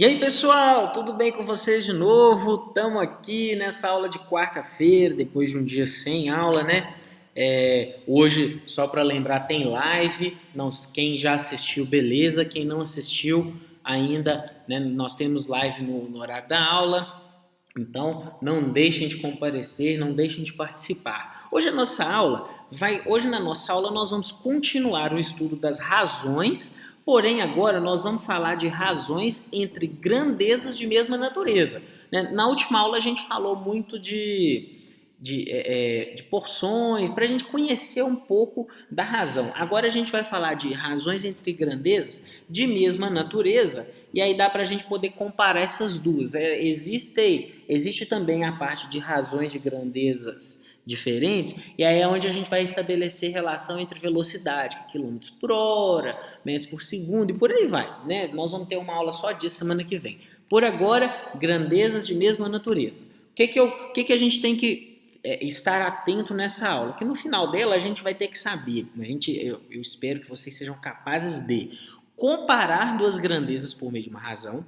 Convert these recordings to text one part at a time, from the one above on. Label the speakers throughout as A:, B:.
A: E aí, pessoal, tudo bem com vocês de novo? Estamos aqui nessa aula de quarta-feira, depois de um dia sem aula, né? Hoje, só para lembrar, tem live. Não, quem já assistiu, beleza. Quem não assistiu ainda, né, nós temos live no horário da aula. Então, não deixem de comparecer, não deixem de participar. Hoje na nossa aula nós vamos continuar o estudo das razões, porém agora nós vamos falar de razões entre grandezas de mesma natureza, né? Na última aula a gente falou muito de porções, para a gente conhecer um pouco da razão. Agora a gente vai falar de razões entre grandezas de mesma natureza, e aí dá para a gente poder comparar essas duas. Existe também a parte de razões de grandezas diferentes, e aí é onde a gente vai estabelecer relação entre velocidade, quilômetros por hora, metros por segundo, e por aí vai, né? Nós vamos ter uma aula só disso semana que vem. Por agora, grandezas de mesma natureza. O que a gente tem que estar atento nessa aula? Que no final dela a gente vai ter que saber, né? Eu espero que vocês sejam capazes de comparar duas grandezas por meio de uma razão,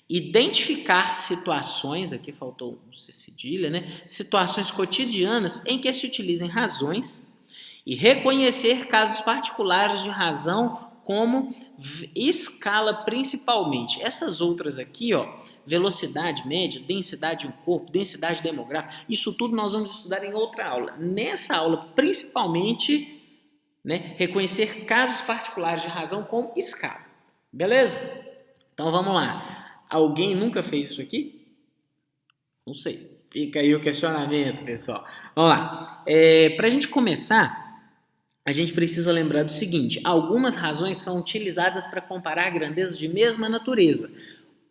A: identificar situações, aqui faltou um cedilha, né? Situações cotidianas em que se utilizem razões e reconhecer casos particulares de razão como escala principalmente. Essas outras aqui, ó, velocidade média, densidade de um corpo, densidade demográfica, isso tudo nós vamos estudar em outra aula. Nessa aula, principalmente, né, reconhecer casos particulares de razão como escala. Beleza? Então vamos lá. Alguém nunca fez isso aqui? Não sei. Fica aí o questionamento, pessoal. Vamos lá. Para a gente começar, a gente precisa lembrar do seguinte: algumas razões são utilizadas para comparar grandezas de mesma natureza.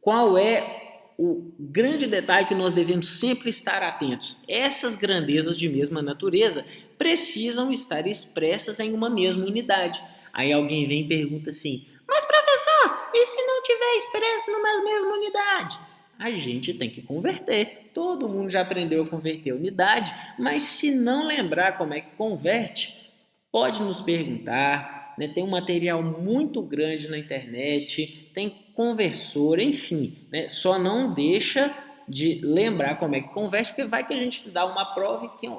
A: Qual é o grande detalhe que nós devemos sempre estar atentos? Essas grandezas de mesma natureza precisam estar expressas em uma mesma unidade. Aí alguém vem e pergunta assim: mas professor, e se não tiver expresso numa mesma unidade? A gente tem que converter. Todo mundo já aprendeu a converter unidade, mas se não lembrar como é que converte, pode nos perguntar, né? Tem um material muito grande na internet, tem conversor, enfim, né? Só não deixa de lembrar como é que converte, porque vai que a gente dá uma prova e que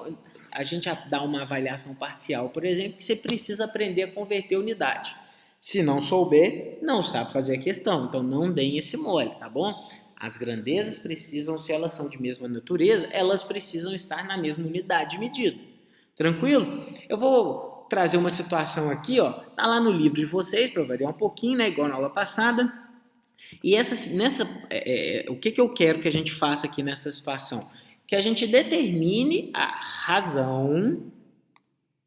A: a gente dá uma avaliação parcial, por exemplo, que você precisa aprender a converter unidade. Se não souber, não sabe fazer a questão, então não deem esse mole, tá bom? As grandezas precisam, se elas são de mesma natureza, elas precisam estar na mesma unidade de medida. Tranquilo? Eu vou trazer uma situação aqui, ó, tá lá no livro de vocês, para variar um pouquinho, né, igual na aula passada. E o que eu quero que a gente faça aqui nessa situação? Que a gente determine a razão.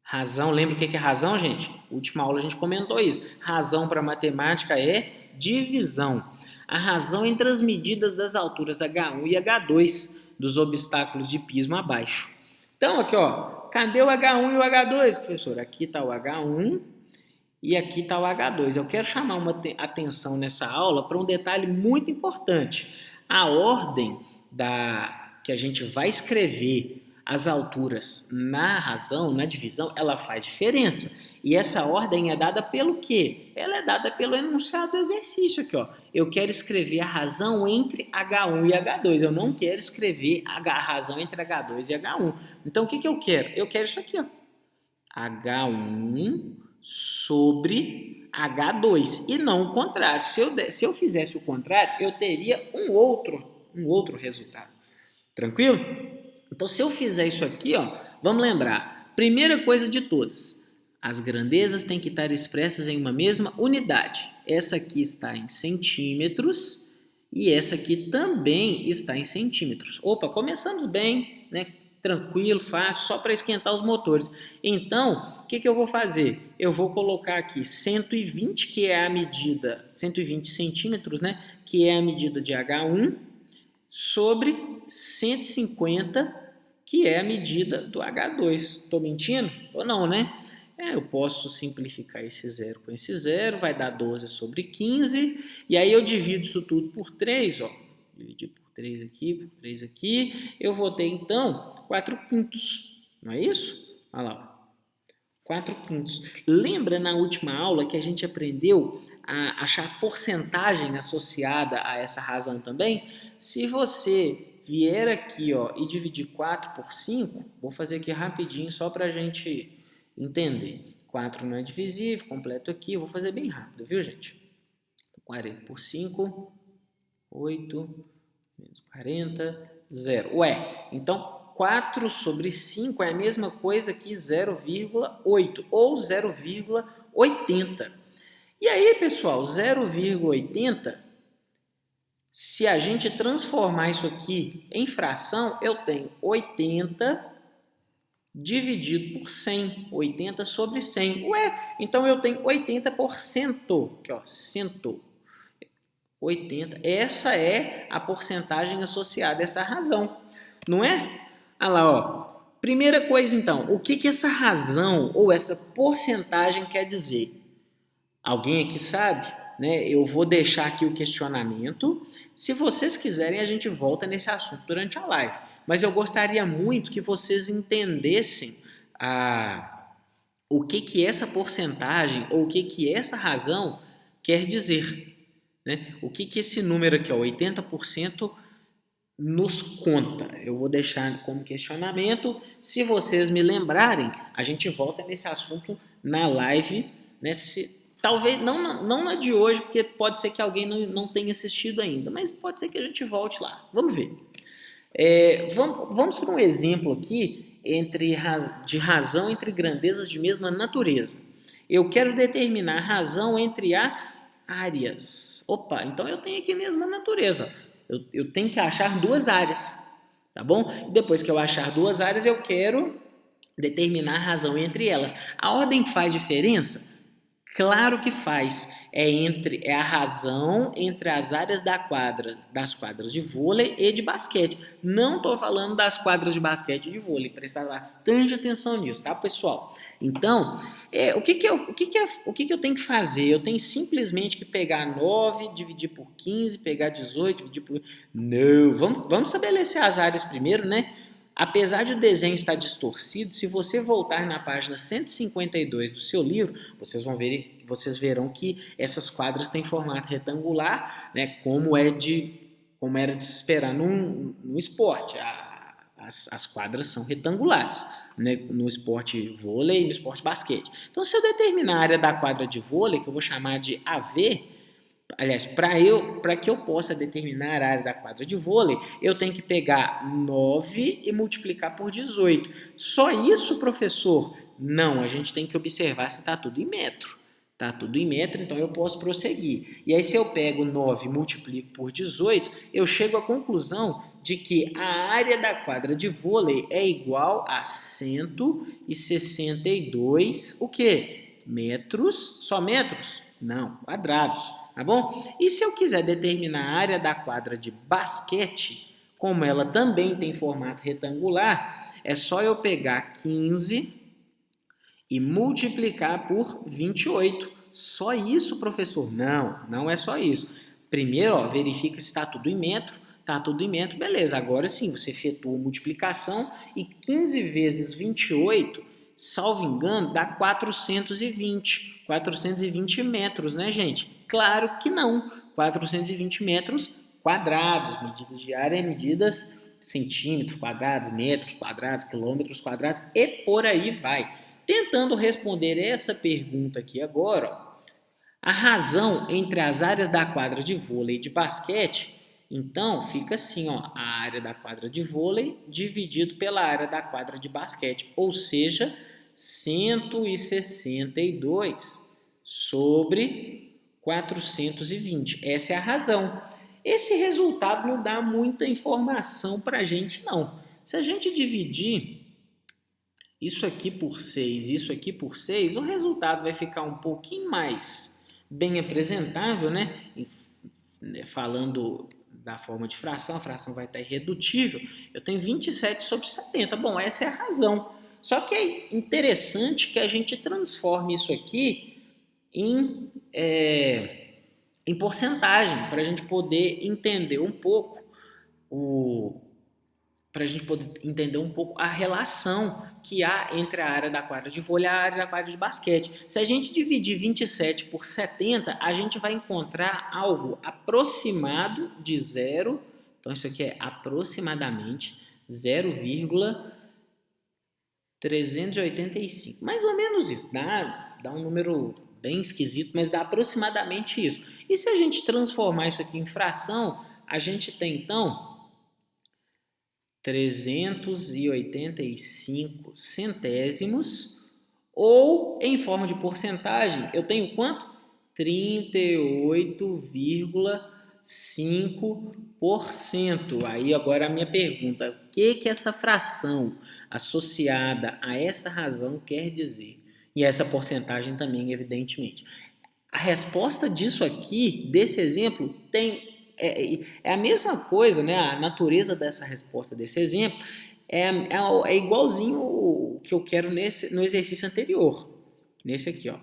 A: Razão, lembra o que é razão, gente? Última aula a gente comentou isso. Razão para matemática é divisão. A razão entre as medidas das alturas H1 e H2 dos obstáculos de pismo abaixo. Então, aqui, ó, cadê o H1 e o H2, professor? Aqui está o H1 e aqui está o H2. Eu quero chamar uma atenção nessa aula para um detalhe muito importante. A ordem que a gente vai escrever as alturas na razão, na divisão, ela faz diferença. E essa ordem é dada pelo quê? Ela é dada pelo enunciado do exercício aqui, ó. Eu quero escrever a razão entre H1 e H2. Eu não quero escrever a razão entre H2 e H1. Então, o que eu quero? Eu quero isso aqui, ó. H1 sobre H2 e não o contrário. Se eu fizesse o contrário, eu teria um outro resultado. Tranquilo? Então, se eu fizer isso aqui, ó, vamos lembrar. Primeira coisa de todas, as grandezas têm que estar expressas em uma mesma unidade. Essa aqui está em centímetros e essa aqui também está em centímetros. Opa, começamos bem, né? Tranquilo, fácil, só para esquentar os motores. Então, o que eu vou fazer? Eu vou colocar aqui 120, que é a medida, 120 centímetros, né? Que é a medida de H1, sobre 150, que é a medida do H2. Estou mentindo? Ou não, né? Eu posso simplificar esse zero com esse zero, vai dar 12 sobre 15, e aí eu divido isso tudo por 3, ó. Dividir por 3 aqui, por 3 aqui, eu vou ter então 4 quintos, não é isso? Olha lá, 4 quintos. Lembra na última aula que a gente aprendeu achar porcentagem associada a essa razão também? Se você vier aqui ó, e dividir 4 por 5, vou fazer aqui rapidinho só para a gente entender. 4 não é divisível, completo aqui, vou fazer bem rápido, viu gente? 40 por 5, 8, menos 40, 0. Ué, então 4 sobre 5 é a mesma coisa que 0,8 ou 0,80. E aí, pessoal, 0,80, se a gente transformar isso aqui em fração, eu tenho 80 dividido por 100. 80 sobre 100. Ué, então eu tenho 80%. Aqui, ó, cento. 80. Essa é a porcentagem associada a essa razão. Não é? Olha lá, ó. Primeira coisa, então, o que essa razão ou essa porcentagem quer dizer? Alguém aqui sabe? Né? Eu vou deixar aqui o questionamento. Se vocês quiserem, a gente volta nesse assunto durante a live. Mas eu gostaria muito que vocês entendessem o que essa porcentagem ou o que essa razão quer dizer. Né? O que esse número aqui, ó, 80%, nos conta. Eu vou deixar como questionamento. Se vocês me lembrarem, a gente volta nesse assunto na live, né? Talvez não na de hoje, porque pode ser que alguém não tenha assistido ainda, mas pode ser que a gente volte lá. Vamos ver. Vamos para um exemplo aqui de razão entre grandezas de mesma natureza. Eu quero determinar a razão entre as áreas. Opa, então eu tenho aqui a mesma natureza. Eu tenho que achar duas áreas, tá bom? E depois que eu achar duas áreas, eu quero determinar a razão entre elas. A ordem faz diferença? Claro que faz. É a razão entre as áreas das quadras de vôlei e de basquete. Não estou falando das quadras de basquete e de vôlei. Prestar bastante atenção nisso, tá, pessoal? Então, o que eu tenho que fazer? Eu tenho simplesmente que pegar 9, dividir por 15, pegar 18, dividir por... Não, vamos estabelecer as áreas primeiro, né? Apesar de o desenho estar distorcido, se você voltar na página 152 do seu livro, vocês verão que essas quadras têm formato retangular, né, como era de se esperar no esporte. As quadras são retangulares, né, no esporte vôlei e no esporte basquete. Então, se eu determinar a área da quadra de vôlei, que eu vou chamar de AV, aliás, para que eu possa determinar a área da quadra de vôlei, eu tenho que pegar 9 e multiplicar por 18. Só isso, professor? Não, a gente tem que observar se está tudo em metro. Está tudo em metro, então eu posso prosseguir. E aí, se eu pego 9 e multiplico por 18, eu chego à conclusão de que a área da quadra de vôlei é igual a 162, o quê? Metros? Só metros? Não, quadrados. Tá bom? E se eu quiser determinar a área da quadra de basquete, como ela também tem formato retangular, é só eu pegar 15 e multiplicar por 28. Só isso, professor? Não, não é só isso. Primeiro, ó, verifica se está tudo em metro. Está tudo em metro, beleza. Agora sim, você efetua a multiplicação e 15 vezes 28, salvo engano, dá 420. 420 metros, né, gente? Claro que não. 420 metros quadrados. Medidas de área, medidas centímetros quadrados, metros quadrados, quilômetros quadrados e por aí vai. Tentando responder essa pergunta aqui agora, ó, a razão entre as áreas da quadra de vôlei e de basquete, então fica assim, ó, a área da quadra de vôlei dividido pela área da quadra de basquete, ou seja, 162 sobre 420. Essa é a razão. Esse resultado não dá muita informação para a gente, não. Se a gente dividir isso aqui por 6, isso aqui por 6, o resultado vai ficar um pouquinho mais bem apresentável, né? Falando da forma de fração, a fração vai estar irredutível. Eu tenho 27 sobre 70. Bom, essa é a razão. Só que é interessante que a gente transforme isso aqui em porcentagem, para a gente poder entender um pouco para a gente poder entender um pouco a relação que há entre a área da quadra de vôlei e a área da quadra de basquete. Se a gente dividir 27 por 70, a gente vai encontrar algo aproximado de zero. Então, isso aqui é aproximadamente 0,385. Mais ou menos isso. Dá um número bem esquisito, mas dá aproximadamente isso. E se a gente transformar isso aqui em fração, a gente tem, então, 385 centésimos, ou em forma de porcentagem, eu tenho quanto? 38,5%. Aí agora a minha pergunta, o que essa fração associada a essa razão quer dizer? E essa porcentagem também, evidentemente. A resposta disso aqui, desse exemplo, é a mesma coisa, né? A natureza dessa resposta desse exemplo é igualzinho o que eu quero no exercício anterior, nesse aqui, ó.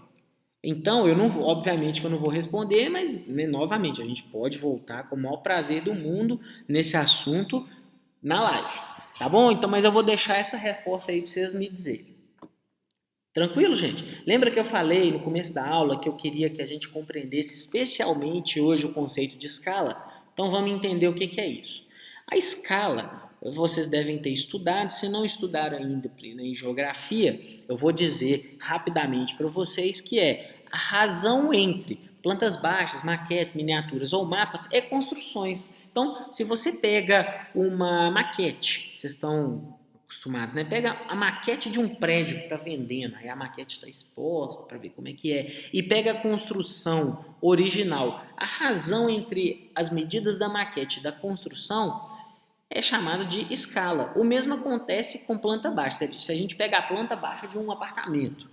A: Então, eu não vou, obviamente que eu não vou responder, mas, né, novamente, a gente pode voltar com o maior prazer do mundo nesse assunto na live, tá bom? Então, mas eu vou deixar essa resposta aí para vocês me dizerem. Tranquilo, gente? Lembra que eu falei no começo da aula que eu queria que a gente compreendesse especialmente hoje o conceito de escala? Então vamos entender o que é isso. A escala, vocês devem ter estudado, se não estudaram ainda em geografia, eu vou dizer rapidamente para vocês que é a razão entre plantas baixas, maquetes, miniaturas ou mapas é construções. Então, se você pega uma maquete, vocês estão acostumados, né? Pega a maquete de um prédio que está vendendo, aí a maquete está exposta para ver como é que é, e pega a construção original. A razão entre as medidas da maquete e da construção é chamada de escala. O mesmo acontece com planta baixa. Se a gente pega a planta baixa de um apartamento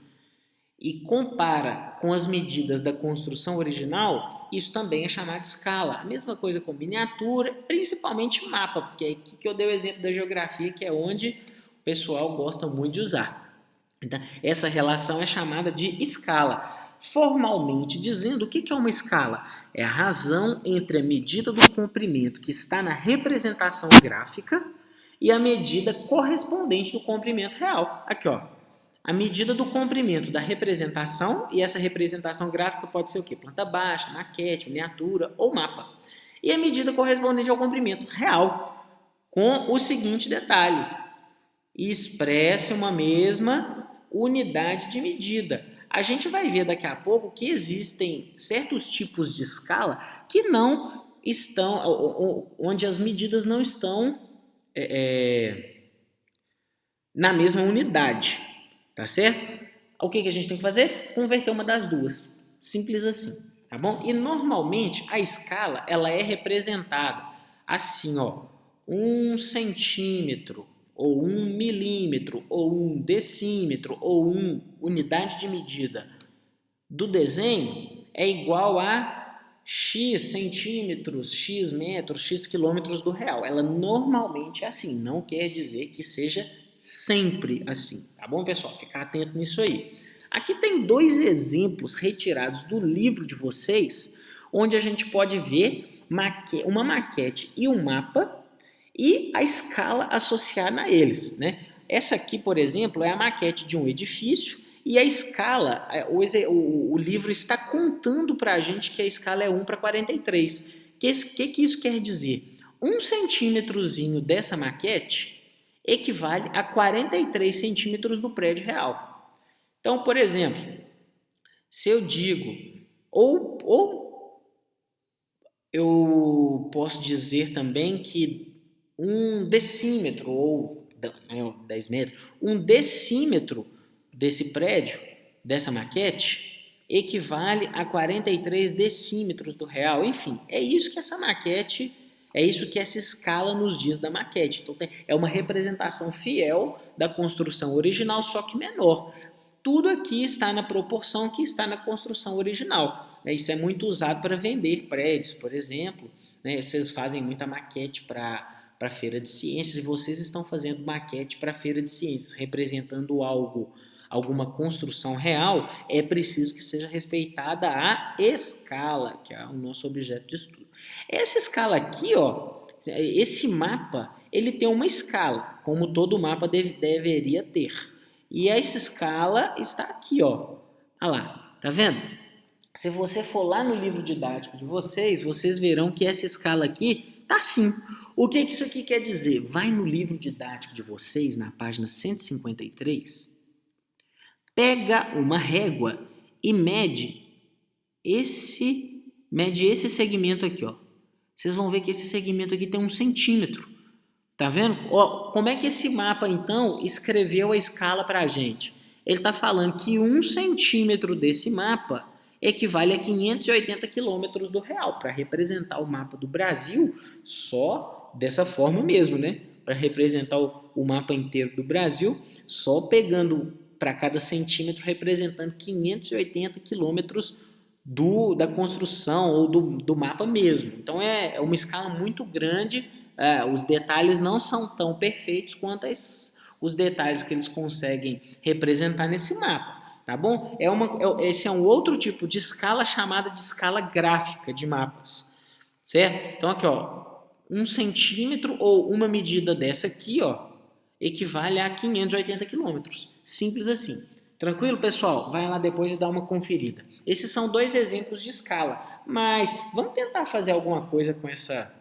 A: e compara com as medidas da construção original, isso também é chamado de escala. A mesma coisa com miniatura, principalmente mapa, porque é aqui que eu dei o exemplo da geografia, que é onde o pessoal gosta muito de usar. Então, essa relação é chamada de escala. Formalmente dizendo, o que é uma escala? É a razão entre a medida do comprimento que está na representação gráfica e a medida correspondente do comprimento real. Aqui, ó. A medida do comprimento da representação, e essa representação gráfica pode ser o quê? Planta baixa, maquete, miniatura ou mapa. E a medida correspondente ao comprimento real, com o seguinte detalhe: expressa uma mesma unidade de medida. A gente vai ver daqui a pouco que existem certos tipos de escala que não estão, onde as medidas não estão na mesma unidade. Tá certo? O que a gente tem que fazer? Converter uma das duas. Simples assim, tá bom? E normalmente a escala ela é representada assim, ó, 1 centímetro, ou 1 milímetro, ou 1 decímetro, ou 1 unidade de medida do desenho é igual a x centímetros, x metros, x quilômetros do real. Ela normalmente é assim, não quer dizer que seja sempre assim, tá bom, pessoal? Ficar atento nisso aí. Aqui tem dois exemplos retirados do livro de vocês, onde a gente pode ver uma maquete e um mapa e a escala associada a eles, né? Essa aqui, por exemplo, é a maquete de um edifício e a escala, o livro está contando para a gente que a escala é 1:43. Que isso quer dizer? 1 centímetrozinho dessa maquete equivale a 43 centímetros do prédio real. Então, por exemplo, se eu digo, ou eu posso dizer também que 1 decímetro, ou 10 metros, 1 decímetro desse prédio, dessa maquete, equivale a 43 decímetros do real. Enfim, é isso que essa maquete, é isso que essa escala nos diz da maquete. Então, é uma representação fiel da construção original, só que menor. Tudo aqui está na proporção que está na construção original. Isso é muito usado para vender prédios, por exemplo. Vocês fazem muita maquete para feira de ciências e vocês estão fazendo maquete para feira de ciências, representando algo, alguma construção real, é preciso que seja respeitada a escala, que é o nosso objeto de estudo. Essa escala aqui, ó, esse mapa ele tem uma escala, como todo mapa deveria ter. E essa escala está aqui, ó. Olha lá, tá vendo? Se você for lá no livro didático de vocês, vocês verão que essa escala aqui tá assim. O que isso aqui quer dizer? Vai no livro didático de vocês, na página 153, pega uma régua e mede esse segmento aqui, ó. Vocês vão ver que esse segmento aqui tem 1 centímetro. Tá vendo? Ó, como é que esse mapa, então, escreveu a escala para a gente? Ele está falando que 1 centímetro desse mapa equivale a 580 quilômetros do real, para representar o mapa do Brasil só dessa forma mesmo, né? Para representar o mapa inteiro do Brasil, só pegando para cada centímetro, representando 580 quilômetros da construção ou do mapa mesmo. Então é uma escala muito grande, os detalhes não são tão perfeitos quanto os detalhes que eles conseguem representar nesse mapa. Tá bom? Esse é um outro tipo de escala chamada de escala gráfica de mapas, certo? Então aqui, ó, 1 centímetro ou uma medida dessa aqui, ó, equivale a 580 quilômetros. Simples assim. Tranquilo, pessoal? Vai lá depois e dá uma conferida. Esses são 2 exemplos de escala, mas vamos tentar fazer alguma coisa com essa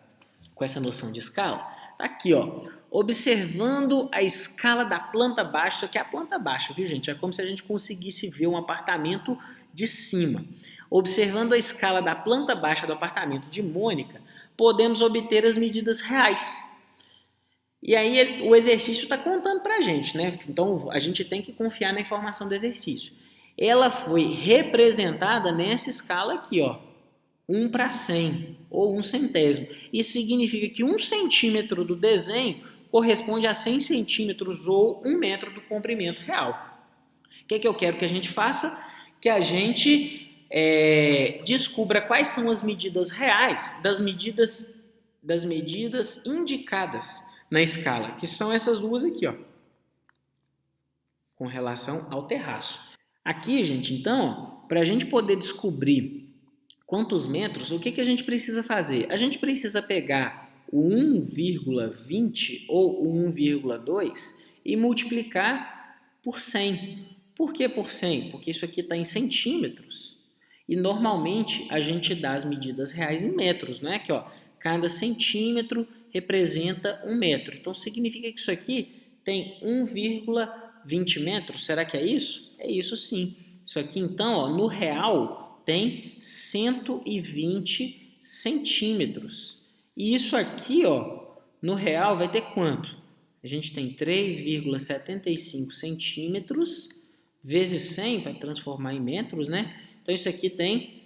A: noção de escala? Tá aqui, ó. Observando a escala da planta baixa, isso aqui é a planta baixa, viu, gente? É como se a gente conseguisse ver um apartamento de cima. Observando a escala da planta baixa do apartamento de Mônica, podemos obter as medidas reais. E aí o exercício está contando para a gente, né? Então a gente tem que confiar na informação do exercício. Ela foi representada nessa escala aqui, ó. 1 para 100, ou 1 centésimo. Isso significa que 1 centímetro do desenho corresponde a 100 centímetros ou 1 metro do comprimento real. O que eu quero que a gente faça? Que a gente descubra quais são as medidas reais das medidas indicadas na escala, que são essas duas aqui, ó, com relação ao terraço. Aqui, gente, então, para a gente poder descobrir quantos metros, o que a gente precisa fazer? A gente precisa pegar o 1,20 ou o 1,2 e multiplicar por 100. Por que por 100? Porque isso aqui está em centímetros. E normalmente a gente dá as medidas reais em metros, não é? Aqui, ó, cada centímetro representa 1 metro. Então significa que isso aqui tem 1,20 metros. Será que é isso? É isso sim. Isso aqui então, ó, no real, tem 120 centímetros. E isso aqui, ó, no real vai ter quanto? A gente tem 3,75 centímetros vezes 100, para transformar em metros, né? Então isso aqui tem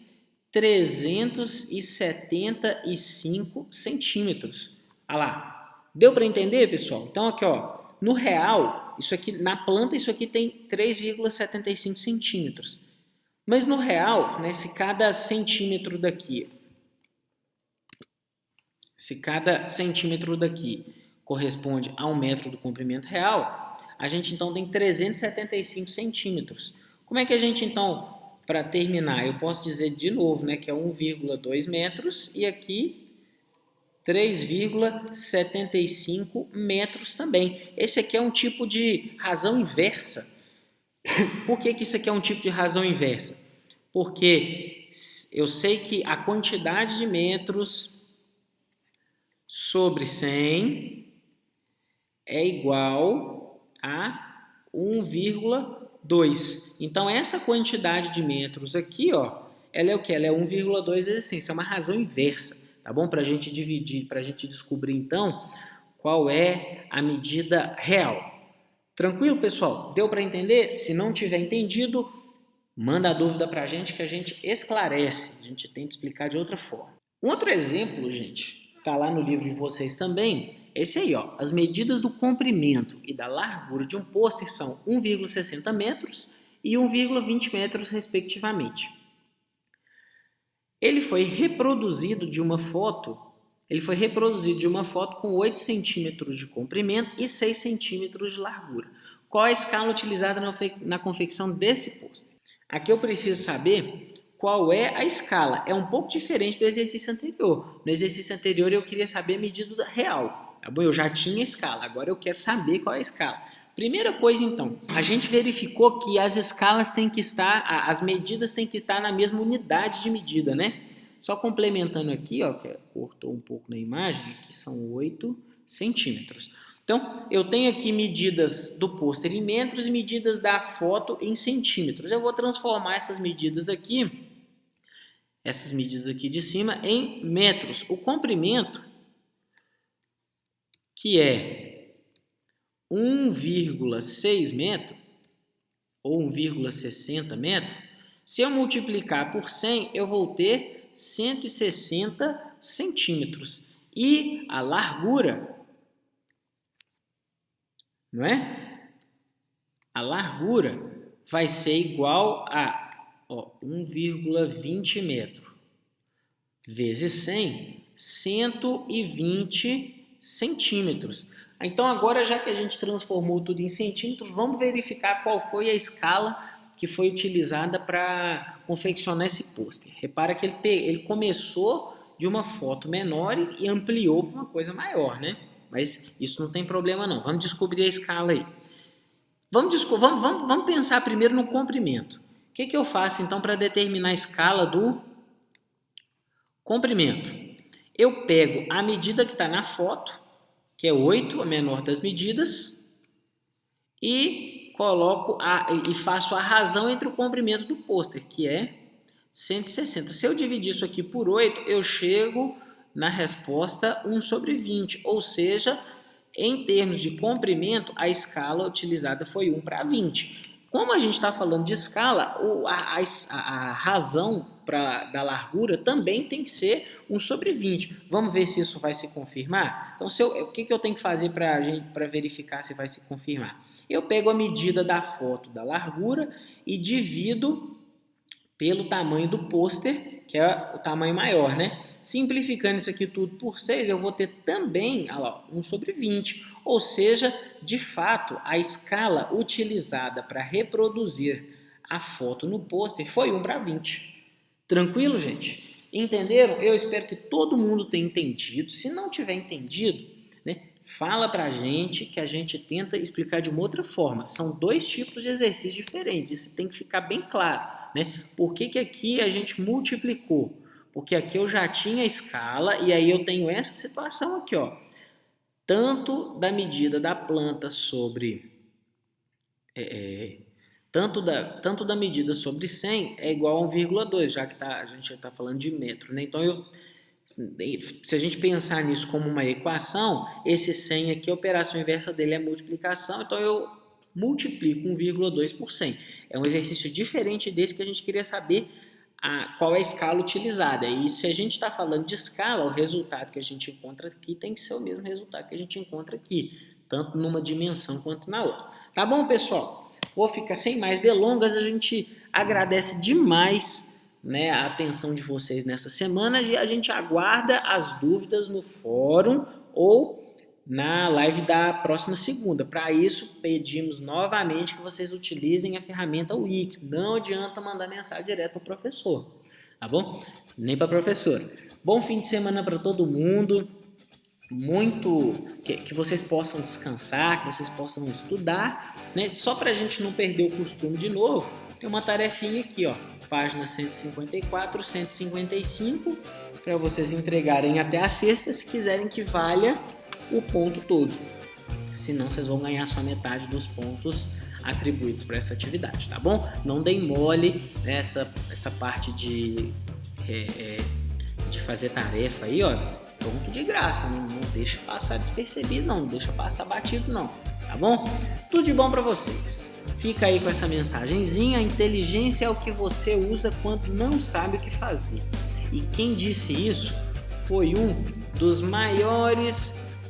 A: 375 centímetros. Olha lá. Deu para entender, pessoal? Então aqui, ó, no real, isso aqui, na planta, isso aqui tem 3,75 centímetros. Mas no real, né, se cada centímetro daqui corresponde a 1 metro do comprimento real, a gente então tem 375 centímetros. Como é que a gente então, para terminar, eu posso dizer de novo, né, que é 1,2 metros e aqui 3,75 metros também. Esse aqui é um tipo de razão inversa. Por que isso aqui é um tipo de razão inversa? Porque eu sei que a quantidade de metros sobre 100 é igual a 1,2. Então, essa quantidade de metros aqui, ó, ela é o que? Ela é 1,2 vezes 100. Isso é uma razão inversa, tá bom? Para a gente dividir, para a gente descobrir, então, qual é a medida real. Tranquilo, pessoal? Deu para entender? Se não tiver entendido, manda a dúvida para a gente que a gente esclarece. A gente tenta explicar de outra forma. Um outro exemplo, gente, está lá no livro de vocês também. Esse aí, ó. As medidas do comprimento e da largura de um pôster são 1,60 metros e 1,20 metros, respectivamente. Ele foi reproduzido de uma foto com 8 centímetros de comprimento e 6 centímetros de largura. Qual é a escala utilizada na confecção desse pôster? Aqui eu preciso saber qual é a escala. É um pouco diferente do exercício anterior. No exercício anterior eu queria saber a medida real. tá bom? Eu já tinha escala, agora eu quero saber qual é a escala. Primeira coisa, então, a gente verificou que as escalas têm que estar, as medidas têm que estar na mesma unidade de medida, né? Só complementando aqui, ó, que cortou um pouco na imagem, aqui são 8 centímetros. Então, eu tenho aqui medidas do pôster em metros e medidas da foto em centímetros. Eu vou transformar essas medidas aqui de cima, em metros. O comprimento, que é 1,6 metro, ou 1,60 metro, se eu multiplicar por 100, eu vou ter 160 centímetros. E a largura, não é? A largura vai ser igual a 1,20 metro vezes 100, 120 centímetros. Então agora, já que a gente transformou tudo em centímetros, vamos verificar qual foi a escala que foi utilizada para confeccionar esse pôster. Repara que ele começou de uma foto menor e ampliou para uma coisa maior, né? Mas isso não tem problema não. Vamos descobrir a escala aí. Vamos pensar primeiro no comprimento. O que eu faço então para determinar a escala do comprimento? Eu pego a medida que está na foto, que é 8, a menor das medidas, e faço a razão entre o comprimento do pôster, que é 160. Se eu dividir isso aqui por 8, eu chego na resposta 1/20, ou seja, em termos de comprimento, a escala utilizada foi 1/20. Como a gente está falando de escala, a razão da largura também tem que ser 1/20. Vamos ver se isso vai se confirmar? Então, o que eu tenho que fazer para verificar se vai se confirmar? Eu pego a medida da foto da largura e divido pelo tamanho do pôster, que é o tamanho maior, né? Simplificando isso aqui tudo por 6, eu vou ter também 1/20. Ou seja, de fato, a escala utilizada para reproduzir a foto no pôster foi 1/20. Tranquilo, gente? Entenderam? Eu espero que todo mundo tenha entendido. Se não tiver entendido, né, fala pra gente que a gente tenta explicar de uma outra forma. São 2 tipos de exercícios diferentes. Isso tem que ficar bem claro, né? Por que aqui a gente multiplicou? Porque aqui eu já tinha a escala e aí eu tenho essa situação aqui, ó. Tanto da medida da planta sobre... Tanto da medida sobre 100 é igual a 1,2, já que a gente está falando de metro, né? Então, se a gente pensar nisso como uma equação, esse 100 aqui, a operação inversa dele é multiplicação, então eu multiplico 1,2 por 100. É um exercício diferente desse que a gente queria saber qual é a escala utilizada. E se a gente está falando de escala, o resultado que a gente encontra aqui tem que ser o mesmo resultado que a gente encontra aqui, tanto numa dimensão quanto na outra. Tá bom, pessoal? Vou ficar sem mais delongas, a gente agradece demais, né, a atenção de vocês nessa semana e a gente aguarda as dúvidas no fórum ou na live da próxima segunda. Para isso, pedimos novamente que vocês utilizem a ferramenta Wiki. Não adianta mandar mensagem direto para o professor, tá bom? Nem para a professora. Bom fim de semana para todo mundo. Que vocês possam descansar, que vocês possam estudar, né? Só para a gente não perder o costume de novo, tem uma tarefinha aqui, ó, página 154, 155, para vocês entregarem até a sexta, se quiserem que valha o ponto todo. Senão vocês vão ganhar só metade dos pontos atribuídos para essa atividade, tá bom? Não deem mole nessa parte de fazer tarefa aí, ó. Ponto de graça, não deixa passar despercebido, não deixa passar batido, não, tá bom? Tudo de bom para vocês. Fica aí com essa mensagenzinha. A inteligência é o que você usa quando não sabe o que fazer. E quem disse isso foi um dos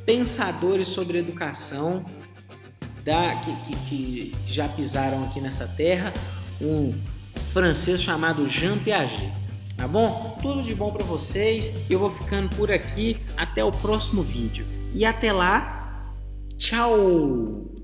A: pensadores sobre educação que já pisaram aqui nessa terra, um francês chamado Jean Piaget. Tá bom? Tudo de bom para vocês. Eu vou ficando por aqui. Até o próximo vídeo. E até lá, tchau!